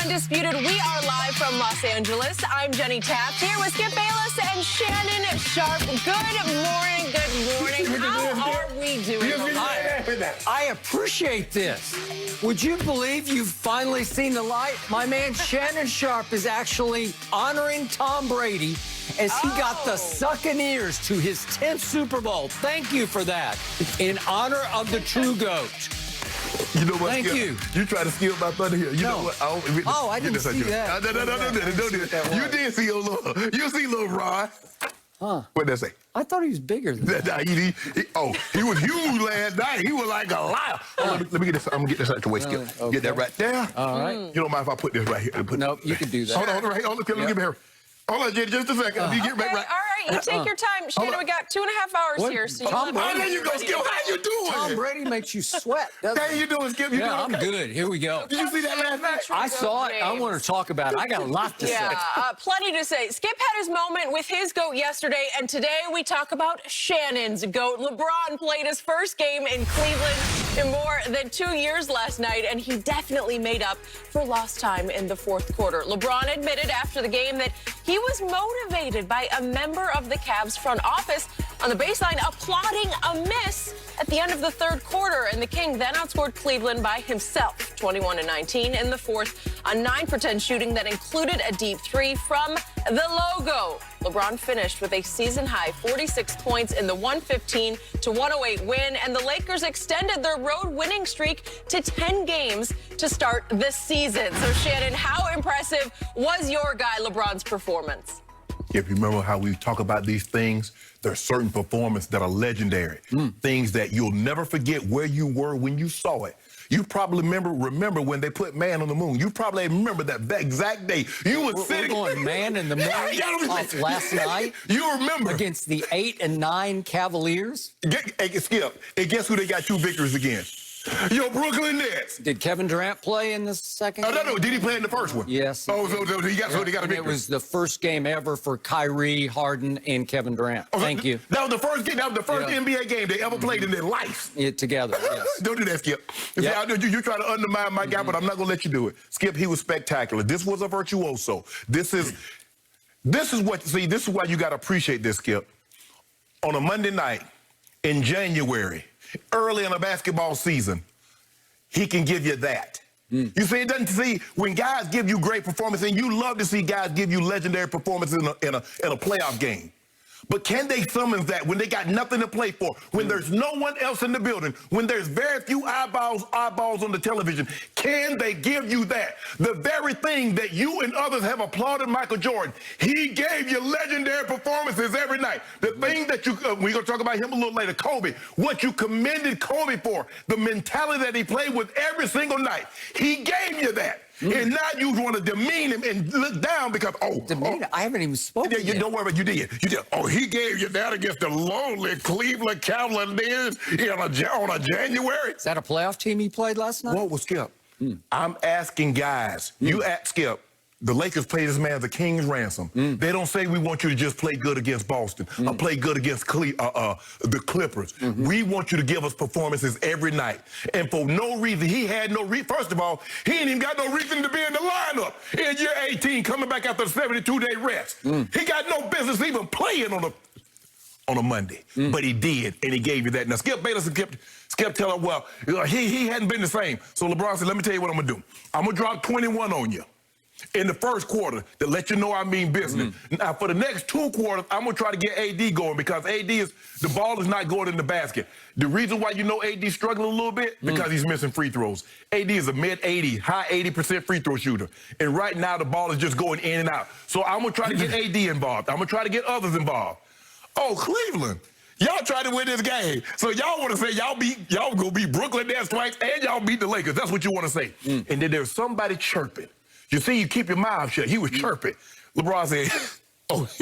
Undisputed. We are live from Los Angeles. I'm Jenny Taft here with Skip Bayless and Shannon Sharp. Good morning, good morning. How are we doing? I appreciate this. Would you believe you've finally seen the light? My man Shannon Sharp is actually honoring Tom Brady as he got the sucking ears to his 10th Super Bowl. Thank you for that. In honor of the true GOAT. You know what? Thank you. You try to steal my thunder here. You know what? I didn't see that. No, don't do that. You did see you see little Ron. Huh. What'd that say? I thought he was bigger than that. He was huge last night. He was like a lion. Let me get this. I'm gonna get this out your way, Skip. Okay. Get that right there. All right. You don't mind if I put this right here? Nope, you can do that. Hold on, right. Hold on, let me get here. Hold on, Jenny, just a second. Let me get back right. All right, you take your time. Shannon, we got 2.5 hours here. So There you go, Skip. How you doing? Tom Brady makes you sweat, doesn't How he? you doing, Skip? You doing I'm okay? good. Here we go. Did you see that last night? I saw it. I want to talk about it. I got a lot to say. Yeah, plenty to say. Skip had his moment with his GOAT yesterday, and today we talk about Shannon's GOAT. LeBron played his first game in Cleveland in more than 2 years last night, and he definitely made up for lost time in the fourth quarter. LeBron admitted after the game that he was motivated by a member of the Cavs front office on the baseline applauding a miss at the end of the third quarter, and the King then outscored Cleveland by himself, 21-19 in the fourth, a 9-for-10 shooting that included a deep three from the logo. LeBron finished with a season-high 46 points in the 115-108 win, and the Lakers extended their road winning streak to 10 games to start the season. So, Shannon, how impressive was your guy LeBron's performance? If you remember how we talk about these things, there are certain performances that are legendary, things that you'll never forget where you were when you saw it. You probably remember when they put man on the moon. You probably remember that exact day. You were sitting. We're going man in the moon off last night. You remember. Against the 8 and 9 Cavaliers. Skip, and guess who they got 2 victories against? Your Brooklyn Nets. Did Kevin Durant play in the second game? No. Did he play in the first one? Yes. Oh, so he got a victory. It was the first game ever for Kyrie, Harden, and Kevin Durant. Thank you. That was the first game. That was the first NBA game they ever played in their life. Together, yes. Don't do that, Skip. You try to undermine my guy, but I'm not going to let you do it. Skip, he was spectacular. This was a virtuoso. This is why you got to appreciate this, Skip. On a Monday night in January, early in a basketball season, he can give you that. You see, it doesn't see when guys give you great performance, and you love to see guys give you legendary performances in a playoff game. But can they summon that when they got nothing to play for, when there's no one else in the building, when there's very few eyeballs on the television? Can they give you that? The very thing that you and others have applauded Michael Jordan. He gave you legendary performances every night. The thing that we're going to talk about him a little later, Kobe, what you commended Kobe for, the mentality that he played with every single night. He gave you that. And now you want to demean him and look down because, I haven't even spoken yet. Don't worry about it. You did. He gave you that against the lonely Cleveland Cavaliers on a January. Is that a playoff team he played last night? What was Skip? I'm asking guys. You ask Skip. The Lakers play this man as a king's ransom. They don't say we want you to just play good against Boston or play good against the Clippers. We want you to give us performances every night. And for no reason, he had no reason. First of all, he ain't even got no reason to be in the lineup in year 18 coming back after the 72-day rest. He got no business even playing on a Monday. But he did, and he gave you that. Now, Skip Bayless and Skip tell him, well, he hadn't been the same. So LeBron said, let me tell you what I'm going to do. I'm going to drop 21 on you in the first quarter to let you know I mean business. Now, for the next 2 quarters, I'm going to try to get AD going because the ball is not going in the basket. The reason why you know AD struggling a little bit, because he's missing free throws. AD is a mid-80, high 80% free throw shooter. And right now, the ball is just going in and out. So I'm going to try to get AD involved. I'm going to try to get others involved. Oh, Cleveland. Y'all try to win this game. So y'all want to say y'all going to beat Brooklyn Nets twice and y'all beat the Lakers. That's what you want to say. And then there's somebody chirping. You see, you keep your mouth shut. He was chirping. LeBron said, okay.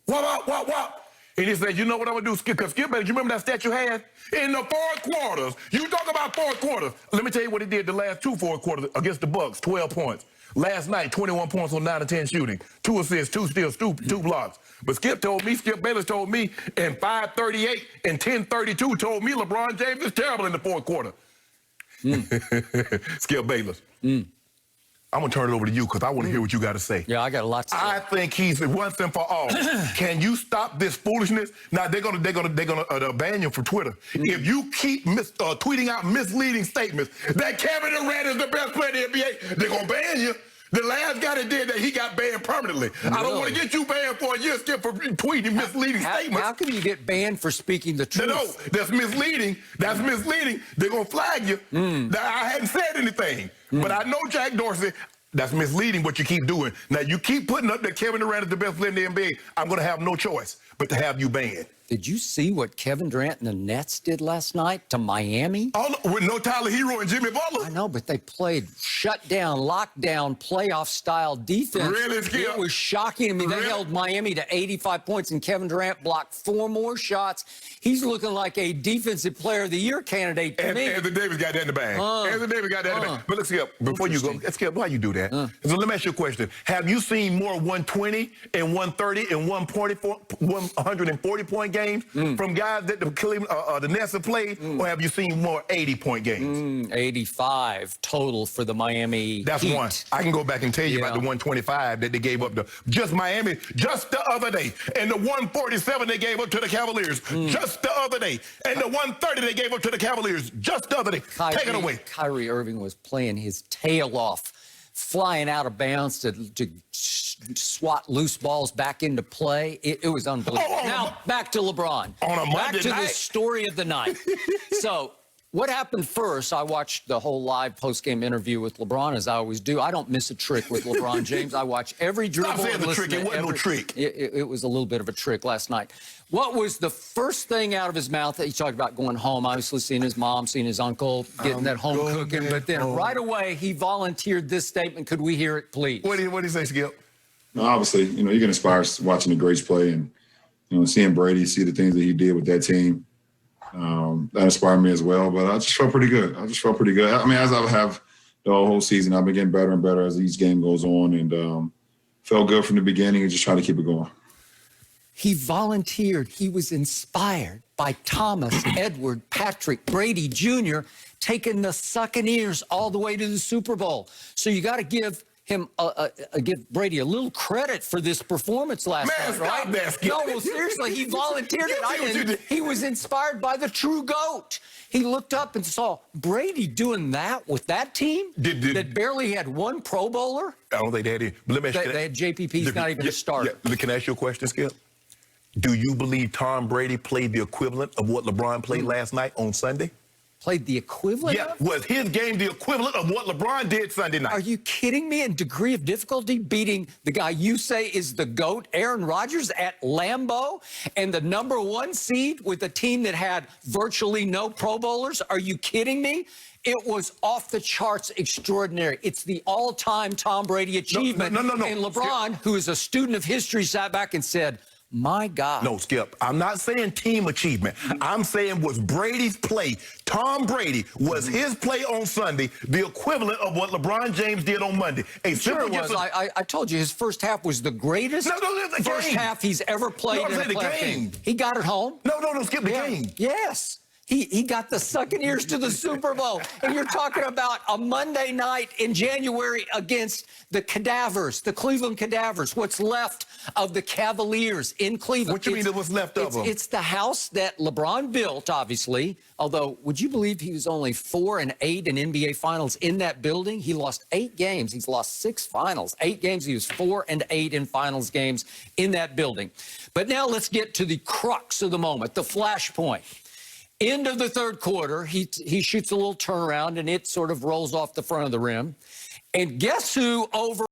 What? And he said, you know what I'm going to do, Skip? Because Skip, you remember that stat you had? In the fourth quarters. You talk about fourth quarters. Let me tell you what he did the last 2 fourth quarters against the Bucks, 12 points. Last night, 21 points on 9 of 10 shooting. 2 assists, 2 steals, 2 blocks. But Skip Bayless told me, and 5:38 and 10:32 told me LeBron James is terrible in the fourth quarter. Skip Bayless. I'm going to turn it over to you because I want to hear what you got to say. Yeah, I got a lot to say. I think he's once and for all. Can you stop this foolishness? Now they're gonna ban you from Twitter if you keep tweeting out misleading statements that Kevin Durant is the best player in the NBA. They're gonna ban you. The last guy that did that, he got banned permanently. Really? I don't want to get you banned for a year, Skip, for tweeting misleading statements. How can you get banned for speaking the truth? No, that's misleading. That's misleading. They're going to flag you. Now, I hadn't said anything, but I know Jack Dorsey. That's misleading what you keep doing. Now, you keep putting up that Kevin Durant is the best player in the NBA. I'm going to have no choice but to have you banned. Did you see what Kevin Durant and the Nets did last night to Miami? Oh, with no Tyler Hero and Jimmy Butler? I know, but they played shutdown, lockdown, playoff-style defense. Really, Skip? It was shocking. I mean, they held Miami to 85 points, and Kevin Durant blocked 4 more shots. He's looking like a Defensive Player of the Year candidate to me. Anthony Davis got that in the bag. Anthony Davis got that in the bag. But look, Skip, before you go, Skip, why you do that? So let me ask you a question. Have you seen more 120 and 130 and 140-point games from guys that the Nets have played, or have you seen more 80-point games? 85 total for the Miami That's Heat. one. I can go back and tell you about the 125 that they gave up to just Miami just the other day, and the 147 they gave up to the Cavaliers just the other day, and the 130 they gave up to the Cavaliers just the other day. Take it away. Kyrie Irving was playing his tail off, flying out of bounds to swat loose balls back into play. It was unbelievable. Now, back to LeBron. On a Monday back to night. the story of the night. So, what happened first, I watched the whole live post-game interview with LeBron, as I always do. I don't miss a trick with LeBron James. I watch every dribble. Stop saying the trick. It wasn't no trick. It was a little bit of a trick last night. What was the first thing out of his mouth that he talked about going home? Obviously, seeing his mom, seeing his uncle, getting that home cooking. But then right away, he volunteered this statement. Could we hear it, please? What did he say, Skip? Obviously, you get inspired watching the greats play and, seeing Brady, see the things that he did with that team. That inspired me as well, but I just felt pretty good. I mean, as I have the whole season, I've been getting better and better as each game goes on, and felt good from the beginning and just trying to keep it going. He volunteered. He was inspired by Thomas, Edward, Patrick, Brady Jr., taking the Succaneers all the way to the Super Bowl. So you got to give him give Brady a little credit for this performance last night, right? No, well, seriously, he volunteered it. He was inspired by the true GOAT. He looked up and saw Brady doing that with that team that barely had 1 Pro Bowler. I don't think they had any. But let me ask you They had JPP. He's not even a starter. Can I ask you a question, Skip? Do you believe Tom Brady played the equivalent of what LeBron played last night on Sunday? Played the equivalent? Yeah, was his game the equivalent of what LeBron did Sunday night? Are you kidding me? In degree of difficulty, beating the guy you say is the GOAT, Aaron Rodgers, at Lambeau, and the #1 seed with a team that had virtually no Pro Bowlers? Are you kidding me? It was off the charts extraordinary. It's the all-time Tom Brady achievement. No. And LeBron, who is a student of history, sat back and said, my God. No, Skip, I'm not saying team achievement. I'm saying was Brady's play. Tom Brady, was his play on Sunday the equivalent of what LeBron James did on Monday? Sure it was. I told you his first half was the greatest first half he's ever played in a playoff game. He got it home. No, Skip, the game. Yes. He got the Succaneers to the Super Bowl. And you're talking about a Monday night in January against the Cadavers, the Cleveland Cadavers, what's left of the Cavaliers in Cleveland. What you mean what's left of them? It's the house that LeBron built, obviously. Although, would you believe he was only 4-8 in NBA Finals in that building? He lost 8 games. He's lost 6 finals. 8 games. He was 4-8 in finals games in that building. But now let's get to the crux of the moment, the flashpoint. End of the third quarter, he shoots a little turnaround, and it sort of rolls off the front of the rim. And guess who over